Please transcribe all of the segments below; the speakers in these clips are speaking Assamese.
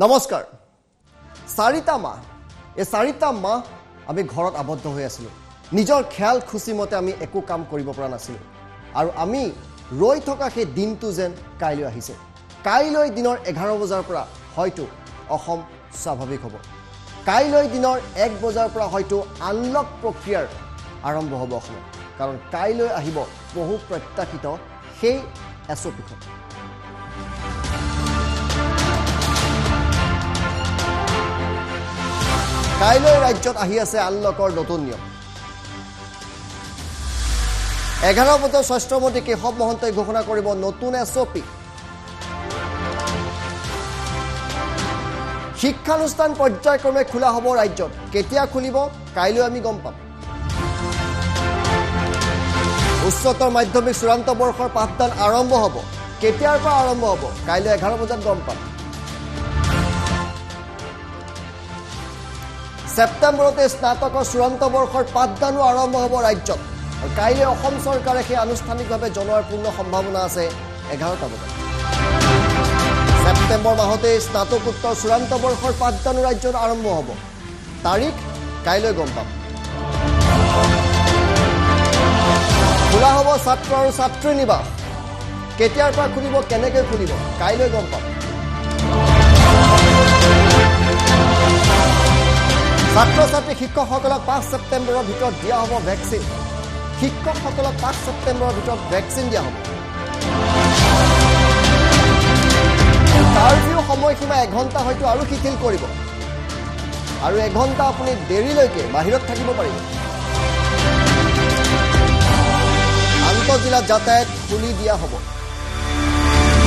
নমস্কাৰ চাৰিটা মাহ এই চাৰিটা মাহ আমি ঘৰত আবদ্ধ হৈ আছিলোঁ নিজৰ খেয়াল খুচি মতে আমি একো কাম কৰিব পৰা নাছিলোঁ আৰু আমি ৰৈ থকা সেই দিনটো যেন কাইলৈ আহিছে কাইলৈ দিনৰ 11 বজাৰ পৰা হয়তো অসম স্বাভাৱিক হ'ব কাইলৈ দিনৰ 1 বজাৰ পৰা হয়তো আনলক প্ৰক্ৰিয়াৰ আৰম্ভ হ'ব অসমত কাৰণ কাইলৈ আহিব বহু প্ৰত্যাশিত সেই এছঅপিখন কাইলৈ ৰাজ্যত আহি আছে আনলকৰ নতুন নিয়ম 11 বছৰ স্বাস্থ্যমন্ত্ৰী কেশৱ মহন্তই ঘোষণা কৰিব নতুন এছঅপি শিক্ষানুষ্ঠান পৰ্যায়ক্ৰমে খোলা হ'ব ৰাজ্যত কেতিয়া খুলিব কাইলৈ আমি গম পাম উচ্চতৰ মাধ্যমিক চূড়ান্ত বৰ্ষৰ পাঠদান আৰম্ভ হ'ব কেতিয়াৰ পৰা আৰম্ভ হ'ব কাইলৈ 11 বজাত গম পাম সেপ্টেম্বৰতে স্নাতকৰ চূড়ান্ত বৰ্ষৰ পাঠদানো আৰম্ভ হ'ব ৰাজ্যত আৰু কাইলৈ অসম চৰকাৰে সেই আনুষ্ঠানিকভাৱে জনোৱাৰ পূৰ্ণ সম্ভাৱনা আছে 11টা বজাত সেপ্টেম্বৰ মাহতে স্নাতকোত্তৰ চূড়ান্ত বৰ্ষৰ পাঠদানো ৰাজ্যত আৰম্ভ হ'ব তাৰিখ কাইলৈ গম পাম খোলা হ'ব ছাত্ৰ আৰু ছাত্ৰী নিবাস কেতিয়াৰ পৰা খুলিব কেনেকৈ খুলিব কাইলৈ গম পাম ছাত্ৰ-ছাত্ৰী শিক্ষকসকলক 5 ছেপ্টেম্বৰৰ ভিতৰত দিয়া হ'ব ভেকচিন শিক্ষকসকলক 5 ছেপ্টেম্বৰৰ ভিতৰত ভেকচিন দিয়া হ'ব কাৰ্ফিউ সময়সীমা 1 ঘণ্টা হয়তো আৰু শিথিল কৰিব আৰু 1 ঘণ্টা আপুনি দেৰিলৈকে বাহিৰত থাকিব পাৰিব আন্তঃজিলা যাতায়াত খুলি দিয়া হ'ব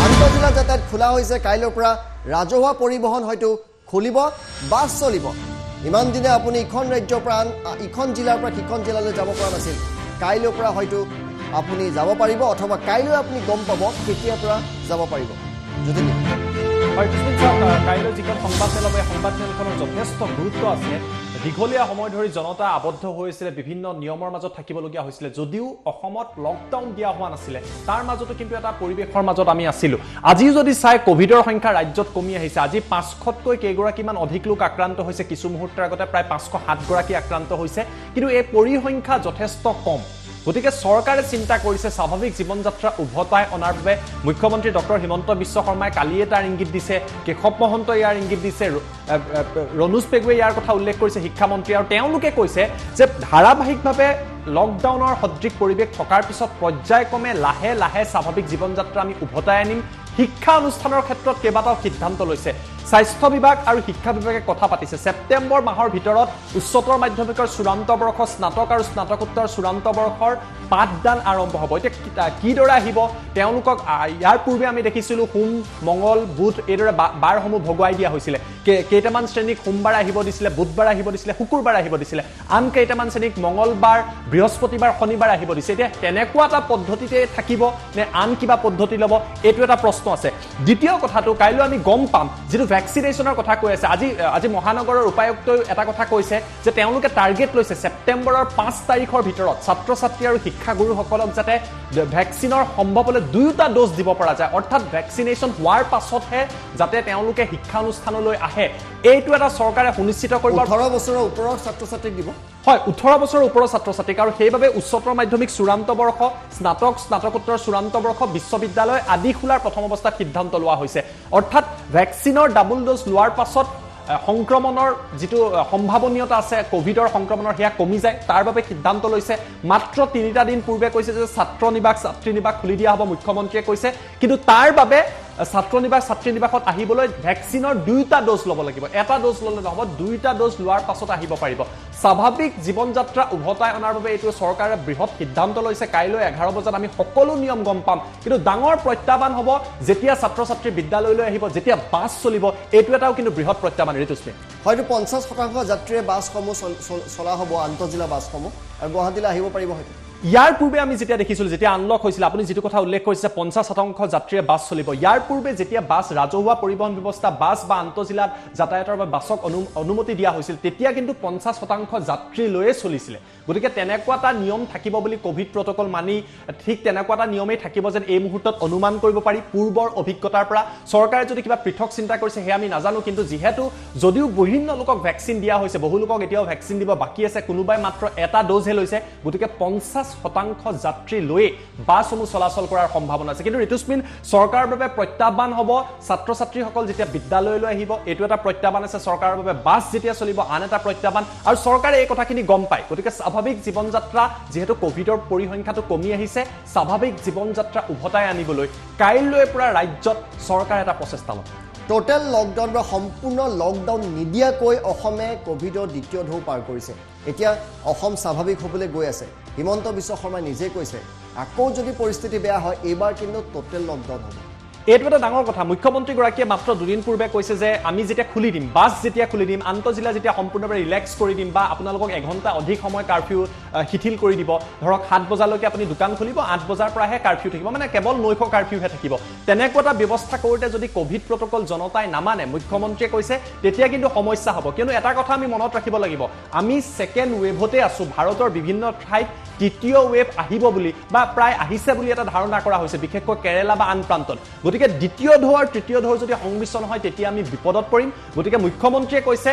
আন্তঃজিলা যাতায়াত খোলা হৈছে কাইলৈৰ পৰা ৰাজহুৱা পৰিবহণ হয়তো খুলিব বাছ চলিব ইমান দিনে আপুনি ইখন ৰাজ্যৰ পৰা ইখন জিলাৰ পৰা সিখন জিলালৈ যাব পৰা নাছিল কাইলৈৰ পৰা হয়তো আপুনি যাব পাৰিব অথবা কাইলৈ আপুনি গম পাব কেতিয়াৰ পৰা যাব পাৰিব যদি হয় কাইলৈ যিখন সংবাদ মেল হ'ব এই সংবাদ মেলখনৰ যথেষ্ট গুৰুত্ব আছে দীঘলীয়া সময় ধৰি জনতা আবদ্ধ হৈছিলে বিভিন্ন নিয়মৰ মাজত থাকিবলগীয়া হৈছিলে যদিও অসমত লকডাউন দিয়া হোৱা নাছিলে তাৰ মাজতো কিন্তু এটা পৰিৱেশৰ মাজত আমি আছিলোঁ আজি যদি চাই কোভিডৰ সংখ্যা ৰাজ্যত কমি আহিছে আজি 500তকৈ কেইগৰাকীমান অধিক লোক আক্ৰান্ত হৈছে কিছু মুহূৰ্তৰ আগতে প্ৰায় 507 গৰাকী আক্ৰান্ত হৈছে কিন্তু এই পৰিসংখ্যা যথেষ্ট কম গতিকে চৰকাৰে চিন্তা কৰিছে স্বাভাৱিক জীৱন যাত্ৰা উভতাই অনাৰ বাবে মুখ্যমন্ত্ৰী ডক্টৰ হিমন্ত বিশ্ব শৰ্মাই কালিয়ে তাৰ ইংগিত দিছে কেশৱ মহন্ত ইয়াৰ ইংগিত দিছে ৰণোজ পেগুৱে ইয়াৰ কথা উল্লেখ কৰিছে শিক্ষামন্ত্ৰী আৰু তেওঁলোকে কৈছে যে ধাৰাবাহিকভাৱে লকডাউনৰ সদৃশ পৰিৱেশ থকাৰ পিছত পৰ্যায়ক্ৰমে লাহে লাহে স্বাভাৱিক জীৱন যাত্ৰা আমি উভতাই আনিম শিক্ষা অনুষ্ঠানৰ ক্ষেত্ৰত কেইবাটাও সিদ্ধান্ত লৈছে স্বাস্থ্য বিভাগ আৰু শিক্ষা বিভাগে কথা পাতিছে সেপ্টেম্বৰ মাহৰ ভিতৰত উচ্চতৰ মাধ্যমিকৰ চূড়ান্ত বৰ্ষ স্নাতক আৰু স্নাতকোত্তৰ চূড়ান্ত বৰ্ষৰ পাঠদান আৰম্ভ হ'ব এতিয়া কিদৰে আহিব তেওঁলোকক ইয়াৰ পূৰ্বে আমি দেখিছিলোঁ সোম মঙ্গল বুধ এইদৰে বাৰসমূহ ভগুৱাই দিয়া হৈছিলে কেইটামান শ্ৰেণীক সোমবাৰ আহিব দিছিলে বুধবাৰ আহিব দিছিলে শুকুৰবাৰ আহিব দিছিলে আন কেইটামান শ্ৰেণীক মঙ্গলবাৰ বৃহস্পতিবাৰ শনিবাৰ আহিব দিছে এতিয়া তেনেকুৱা এটা পদ্ধতিতে থাকিব নে আন কিবা পদ্ধতি ল'ব এইটো এটা প্ৰশ্ন আছে দ্বিতীয় কথাটো কাইলৈ আমি গম পাম যিটো ভেকচিনেশ্যনৰ কথা কৈ আছে আজি মহানগৰৰ উপায়ুক্তই এটা কথা কৈছে যে তেওঁলোকে টাৰ্গেট লৈছে সেপ্টেম্বৰৰ 5 তাৰিখৰ ভিতৰত ছাত্ৰ ছাত্ৰী আৰু শিক্ষাগুৰুসকলক যাতে ভেকচিনৰ সম্ভৱ হ'লে 2টা ড'জ দিব পৰা যায় অৰ্থাৎ ভেকচিনেশ্যন হোৱাৰ পাছতহে যাতে তেওঁলোকে শিক্ষানুষ্ঠানলৈ আহে এইটো এটা চৰকাৰে সুনিশ্চিত কৰিব 18 বছৰৰ ওপৰৰ ছাত্ৰ ছাত্ৰীক দিব হয় 18 বছৰৰ ওপৰৰ ছাত্ৰ ছাত্ৰীক আৰু সেইবাবে উচ্চতৰ মাধ্যমিক চূড়ান্ত বৰ্ষ স্নাতকোত্তৰ চূড়ান্ত বৰ্ষ বিশ্ববিদ্যালয় আদি খোলাৰ প্ৰথম অৱস্থাত সিদ্ধান্ত লোৱা হৈছে অৰ্থাৎ ভেকচিনৰ ডাবল ড'জ লোৱাৰ পাছত সংক্ৰমণৰ যিটো সম্ভাৱনীয়তা আছে কোভিডৰ সংক্ৰমণৰ সেয়া কমি যায় তাৰ বাবে সিদ্ধান্ত লৈছে মাত্ৰ 3টা দিন পূৰ্বে কৈছে যে ছাত্ৰী নিবাস খুলি দিয়া হ'ব মুখ্যমন্ত্ৰীয়ে কৈছে কিন্তু তাৰ বাবে ছাত্ৰী নিবাসত আহিবলৈ ভেকচিনৰ 2টা ড'জ ল'ব লাগিব এটা ড'জ ল'লে নহ'ব 2টা ড'জ লোৱাৰ পাছত আহিব পাৰিব স্বাভাৱিক জীৱন যাত্ৰা উভতাই অনাৰ বাবে এইটো চৰকাৰে বৃহৎ সিদ্ধান্ত লৈছে কাইলৈ 11 বজাত আমি সকলো নিয়ম গম পাম কিন্তু ডাঙৰ প্ৰত্যাহ্বান হ'ব যেতিয়া ছাত্ৰ ছাত্ৰী বিদ্যালয়লৈ আহিব যেতিয়া বাছ চলিব এইটো এটাও কিন্তু বৃহৎ প্ৰত্যাহ্বান ঋতুস্মী হয়তো 50% যাত্ৰীয়ে বাছসমূহ চলা হ'ব আন্তঃজিলা বাছসমূহ আৰু গুৱাহাটীলৈ আহিব পাৰিব হয়তো ইয়াৰ পূৰ্বে আমি যেতিয়া দেখিছিলোঁ যেতিয়া আনলক হৈছিল আপুনি যিটো কথা উল্লেখ কৰিছে 50% যাত্ৰীয়ে বাছ চলিব ইয়াৰ পূৰ্বে যেতিয়া বাছ ৰাজহুৱা পৰিবহণ ব্যৱস্থা বাছ বা আন্তঃজিলাত যাতায়াতৰ বাবে বাছক অনুমতি দিয়া হৈছিল তেতিয়া কিন্তু 50% যাত্ৰী লৈয়ে চলিছিলে গতিকে তেনেকুৱা এটা নিয়ম থাকিব বুলি কোভিড প্ৰটকল মানি ঠিক তেনেকুৱা এটা নিয়মেই থাকিব যেন এই মুহূৰ্তত অনুমান কৰিব পাৰি পূৰ্বৰ অভিজ্ঞতাৰ পৰা চৰকাৰে যদি কিবা পৃথক চিন্তা কৰিছে হে আমি নাজানো কিন্তু যেহেতু যদিও বিভিন্ন লোকক ভ্যাকচিন দিয়া হৈছে বহু লোকক এতিয়াও ভ্যাকচিন দিব বাকি আছে কোনোবাই মাত্ৰ এটা ডোজহে লৈছে গতিকে 50% যাত্ৰী লৈ বাছসমূহ চলাচল কৰাৰ সম্ভাৱনা আছে কিন্তু ঋতুস্মিন চৰকাৰৰ বাবে প্ৰত্যাহ্বান হ'ব ছাত্ৰ ছাত্ৰীসকল যেতিয়া বিদ্যালয়লৈ আহিব এইটো এটা প্ৰত্যাহ্বান আছে চৰকাৰৰ বাবে বাছ যেতিয়া চলিব আন এটা প্ৰত্যাহ্বান আৰু চৰকাৰে এই কথাখিনি গম পায় গতিকে স্বাভাৱিক জীৱন যাত্ৰা যেহেতু কোভিডৰ পৰিসংখ্যাটো কমি আহিছে স্বাভাৱিক জীৱন যাত্ৰা উভতাই আনিবলৈ কাইলৈ পৰা ৰাজ্যত চৰকাৰ এটা প্ৰচেষ্টা ল'ব টোটেল লকডাউন বা সম্পূৰ্ণ লকডাউন নিদিয়াকৈ অসমে কোভিডৰ দ্বিতীয় ঢৌ পাৰ কৰিছে এতিয়া অসম স্বাভাৱিক হ'বলৈ গৈ আছে হিমন্ত বিশ্ব শৰ্মাই নিজে কৈছে আকৌ যদি পৰিস্থিতি বেয়া হয় এইবাৰ কিন্তু টোটেল লকডাউন হ'ব এইটো এটা ডাঙৰ কথা মুখ্যমন্ত্ৰীগৰাকীয়ে মাত্ৰ দুদিন পূৰ্বে কৈছে যে আমি যেতিয়া খুলি দিম বাছ যেতিয়া খুলি দিম আন্তঃজিলা যেতিয়া সম্পূৰ্ণভাৱে ৰিলেক্স কৰি দিম বা আপোনালোকক এঘণ্টা অধিক সময় কাৰফিউ শিথিল কৰি দিব ধৰক 7 বজালৈকে আপুনি দোকান খুলিব 8 বজাৰ পৰাহে কাৰফিউ থাকিব মানে কেৱল নৈশ কাৰফিউহে থাকিব তেনেকুৱা এটা ব্যৱস্থা কৰোঁতে যদি কোভিড প্ৰটকল জনতাই নামানে মুখ্যমন্ত্ৰীয়ে কৈছে তেতিয়া কিন্তু সমস্যা হ'ব কিয়নো এটা কথা আমি মনত ৰাখিব লাগিব আমি ছেকেণ্ড ৱেভতে আছোঁ ভাৰতৰ বিভিন্ন ঠাইত তৃতীয় ৱেভ আহিব বুলি বা প্ৰায় আহিছে বুলি এটা ধাৰণা কৰা হৈছে বিশেষকৈ কেৰালা বা আন প্ৰান্তত গতিকে দ্বিতীয় ঢৌ আৰু তৃতীয় ঢৌ যদি সংমিশ্ৰণ হয় তেতিয়া আমি বিপদত পৰিম গতিকে মুখ্যমন্ত্ৰীয়ে কৈছে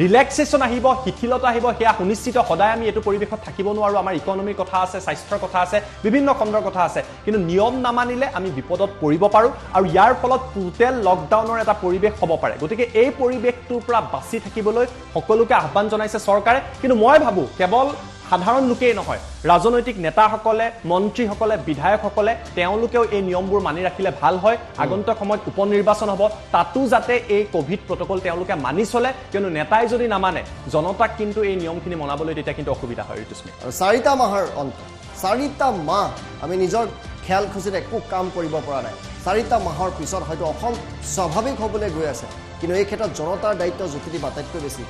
ৰিলেক্সেশ্যন আহিব শিথিলতা আহিব সেয়া সুনিশ্চিত সদায় আমি এইটো পৰিৱেশত থাকিব নোৱাৰো আমাৰ ইকনমিৰ কথা আছে স্বাস্থ্যৰ কথা আছে বিভিন্ন খণ্ডৰ কথা আছে কিন্তু নিয়ম নামানিলে আমি বিপদত পৰিব পাৰোঁ আৰু ইয়াৰ ফলত টোটেল লকডাউনৰ এটা পৰিৱেশ হ'ব পাৰে গতিকে এই পৰিৱেশটোৰ পৰা বাচি থাকিবলৈ সকলোকে আহ্বান জনাইছে চৰকাৰে কিন্তু মই ভাবোঁ কেৱল সাধাৰণ লোকেই নহয় ৰাজনৈতিক নেতাসকলে মন্ত্ৰীসকলে বিধায়কসকলে তেওঁলোকেও এই নিয়মবোৰ মানি ৰাখিলে ভাল হয় আগন্তুক সময়ত উপনিৰ্বাচন হ'ব তাতো যাতে এই কোভিড প্ৰটকল তেওঁলোকে মানি চলে কিয়নো নেতাই যদি নামানে জনতাক কিন্তু এই নিয়মখিনি মনাবলৈ তেতিয়া কিন্তু অসুবিধা হয় ঋতুস্মিন আৰু 4টা মাহৰ অন্ত 4টা মাহ আমি নিজৰ খেয়াল খুচিত একো কাম কৰিব পৰা নাই 4টা মাহৰ পিছত হয়তো অসম স্বাভাৱিক হ'বলৈ গৈ আছে কিন্তু এই ক্ষেত্ৰত জনতাৰ দায়িত্ব জটিল আটাইতকৈ বেছি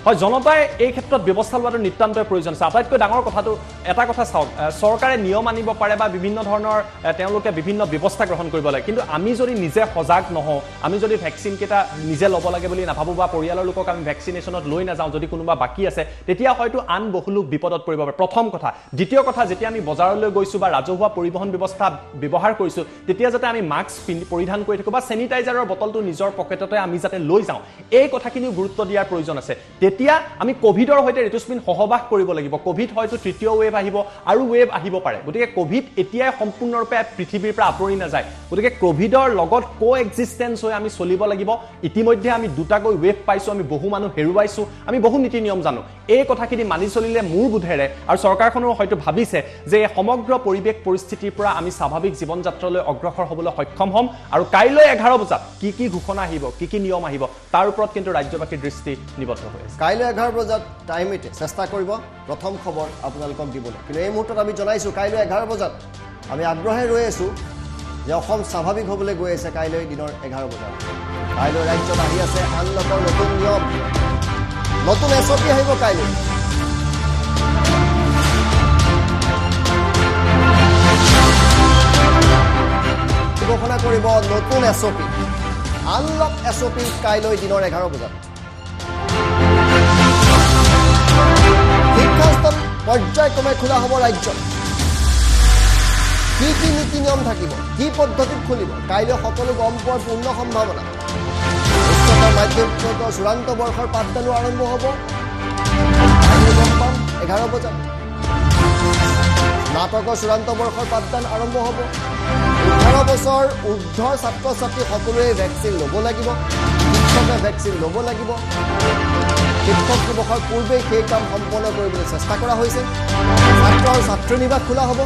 হয় জনতাই এই ক্ষেত্ৰত ব্যৱস্থা লোৱাটো নিতান্তই প্ৰয়োজন আছে আটাইতকৈ ডাঙৰ কথাটো এটা কথা চাওক চৰকাৰে নিয়ম আনিব পাৰে বা বিভিন্ন ধৰণৰ তেওঁলোকে বিভিন্ন ব্যৱস্থা গ্ৰহণ কৰিব লাগে কিন্তু আমি যদি নিজে সজাগ নহওঁ আমি যদি ভ্যাকচিন কেইটা নিজে ল'ব লাগে বুলি নাভাবোঁ বা পৰিয়ালৰ লোকক আমি ভ্যাকচিনেশ্যনত লৈ নাযাওঁ যদি কোনোবা বাকী আছে তেতিয়া হয়তো আন বহু লোক বিপদত পৰিব পাৰে প্ৰথম কথা দ্বিতীয় কথা যেতিয়া আমি বজাৰলৈ গৈছোঁ বা ৰাজহুৱা পৰিবহণ ব্যৱস্থা ব্যৱহাৰ কৰিছোঁ তেতিয়া যাতে আমি মাস্ক পৰিধান কৰি থাকোঁ বা চেনিটাইজাৰৰ বটলটো নিজৰ পকেটতে আমি যাতে লৈ যাওঁ এই কথাখিনিও গুৰুত্ব দিয়াৰ প্ৰয়োজন আছে তেতিয়া আমি কোভিডৰ সৈতে ঋতুস্মিন সহবাস কৰিব লাগিব কোভিড হয়তো তৃতীয় ৱেভ আহিব আৰু ৱেভ আহিব পাৰে গতিকে কোভিড এতিয়াই সম্পূৰ্ণৰূপে পৃথিৱীৰ পৰা আঁতৰি নাযায় গতিকে কোভিডৰ লগত কো এক্সিষ্টেন্স হৈ আমি চলিব লাগিব ইতিমধ্যে আমি দুটাকৈ ৱেভ পাইছোঁ আমি বহু মানুহ হেৰুৱাইছোঁ আমি বহু নীতি নিয়ম জানো এই কথাখিনি মানি চলিলে মোৰ বোধেৰে আৰু চৰকাৰখনেও হয়তো ভাবিছে যে সমগ্ৰ পৰিৱেশ পৰিস্থিতিৰ পৰা আমি স্বাভাৱিক জীৱন যাত্ৰালৈ অগ্ৰসৰ হ'বলৈ সক্ষম হ'ম আৰু কাইলৈ 11 বজাত কি ঘোষণা আহিব কি নিয়ম আহিব তাৰ ওপৰত কিন্তু ৰাজ্যবাসীৰ দৃষ্টি নিবদ্ধ হৈ আছে কাইলৈ 11 বজাত টাইমতে চেষ্টা কৰিব প্ৰথম খবৰ আপোনালোকক দিবলৈ কিন্তু এই মুহূৰ্তত আমি জনাইছোঁ কাইলৈ 11 বজাত আমি আগ্ৰহে ৰৈ আছোঁ যে অসম স্বাভাৱিক হ'বলৈ গৈ আছে কাইলৈ দিনৰ 11 বজাত কাইলৈ ৰাজ্যত আহি আছে আনলকৰ নতুন নিয়ম নতুন এছঅপি আহিব কাইলৈ ঘোষণা কৰিব নতুন এছঅপি আনলক এছঅপি কাইলৈ দিনৰ 11 বজাত শিক্ষানুষ্ঠান পৰ্যায়ক্ৰমে খোলা হ'ব ৰাজ্যত কি নীতি নিয়ম থাকিব কি পদ্ধতিত খুলিব কাইলৈ সকলো গম পোৱাৰ পূৰ্ণ সম্ভাৱনা উচ্চতৰ মাধ্যমিকৰ চূড়ান্ত বৰ্ষৰ পাঠদানো আৰম্ভ হ'ব কাইলৈ গম পাম 11 বজাত স্নাতকৰ চূড়ান্ত বৰ্ষৰ পাঠদান আৰম্ভ হ'ব 18 বছৰ ঊৰ্ধ্বৰ ছাত্ৰ ছাত্ৰী সকলোৱে ভেকচিন ল'ব লাগিব শিক্ষকে ভেকচিন ল'ব লাগিব শিক্ষক দিৱসৰ পূৰ্বে সেই কাম সম্পন্ন কৰিবলৈ চেষ্টা কৰা হৈছে ছাত্ৰ আৰু ছাত্ৰী নিবাস খোলা হ'ব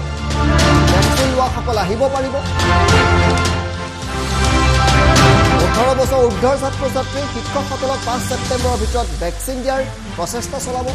ভেকচিন লোৱাসকল আহিব পাৰিব 18 বছৰ ঊৰ্ধ্বৰ ছাত্ৰ ছাত্ৰী শিক্ষকসকলক 5 ছেপ্টেম্বৰৰ ভিতৰত ভেকচিন দিয়াৰ প্ৰচেষ্টা চলাব